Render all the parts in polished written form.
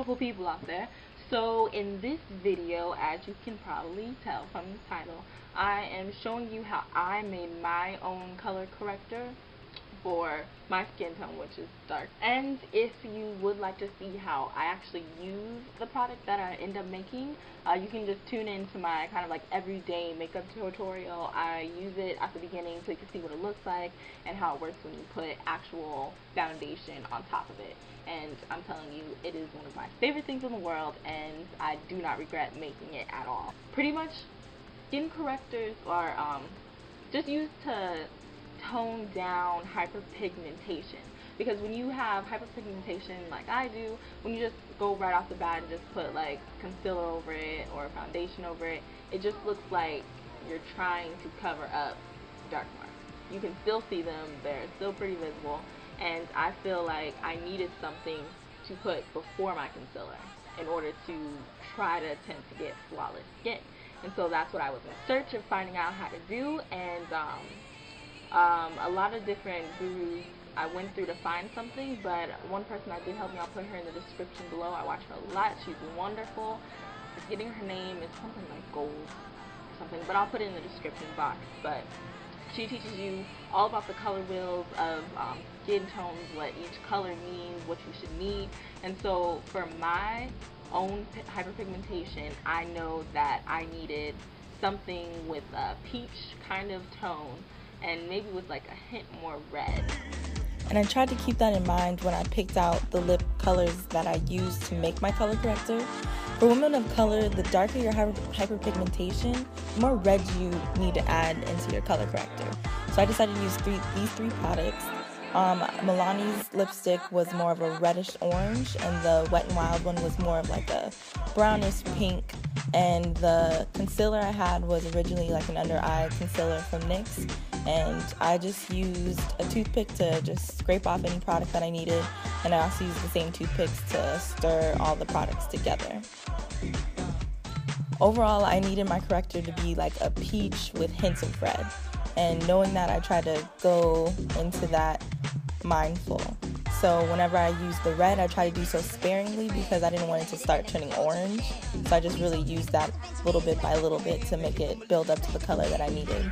beautiful people out there. So in this video, as you can probably tell from the title, I am showing you how I made my own color corrector for my skin tone, which is dark. And if you would like to see how I actually use the product that I end up making, you can just tune into my kind of like everyday makeup tutorial. I use it at the beginning so you can see what it looks like and how it works when you put actual foundation on top of it. And I'm telling you, it is one of my favorite things in the world, and I do not regret making it at all. Pretty much, skin correctors are just used to tone down hyperpigmentation, because when you have hyperpigmentation like I do, when you just go right off the bat and just put like concealer over it or foundation over it, it just looks like you're trying to cover up dark marks. You can still see them, they're still pretty visible, and I feel like I needed something to put before my concealer in order to try to attempt to get flawless skin. And so that's what I was in search of finding out how to do, and a lot of different gurus I went through to find something, but one person that did help me, I'll put her in the description below. I watch her a lot. She's wonderful. Forgetting her name, is something like Gold or something, but I'll put it in the description box. But she teaches you all about the color wheels of skin tones, what each color means, what you should need. And so for my own hyperpigmentation, I know that I needed something with a peach kind of tone, and maybe with like a hint more red. And I tried to keep that in mind when I picked out the lip colors that I used to make my color corrector. For women of color, the darker your hyperpigmentation, the more red you need to add into your color corrector. So I decided to use these three products. Milani's lipstick was more of a reddish orange, and the Wet n Wild one was more of like a brownish pink, and the concealer I had was originally like an under eye concealer from NYX, and I just used a toothpick to just scrape off any product that I needed, and I also used the same toothpicks to stir all the products together. Overall, I needed my corrector to be like a peach with hints of red, and knowing that, I tried to go into that mindful. So whenever I use the red, I try to do so sparingly because I didn't want it to start turning orange. So I just really used that little bit by little bit to make it build up to the color that I needed.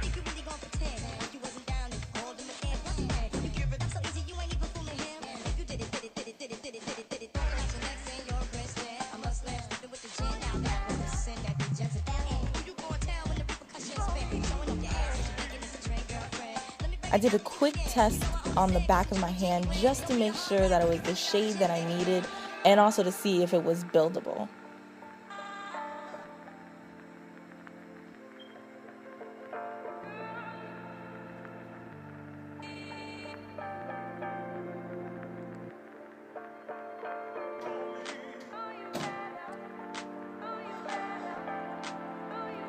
I did a quick test on the back of my hand just to make sure that it was the shade that I needed, and also to see if it was buildable.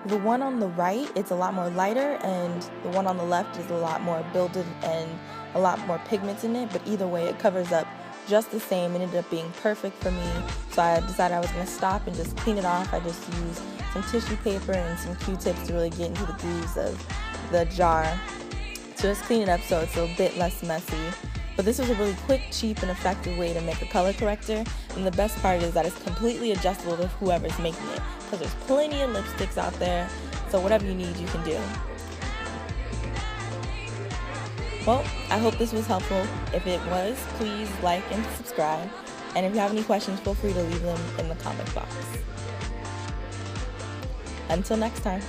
The one on the right, it's a lot more lighter, and the one on the left is a lot more builded and a lot more pigments in it, but either way it covers up just the same. It ended up being perfect for me, so I decided I was going to stop and just clean it off. I just used some tissue paper and some Q-tips to really get into the grooves of the jar to just clean it up so it's a bit less messy. But this was a really quick, cheap, and effective way to make a color corrector, and the best part is that it's completely adjustable to whoever's making it, because there's plenty of lipsticks out there, so whatever you need you can do. Well, I hope this was helpful. If it was, please like and subscribe, and if you have any questions, feel free to leave them in the comment box. Until next time.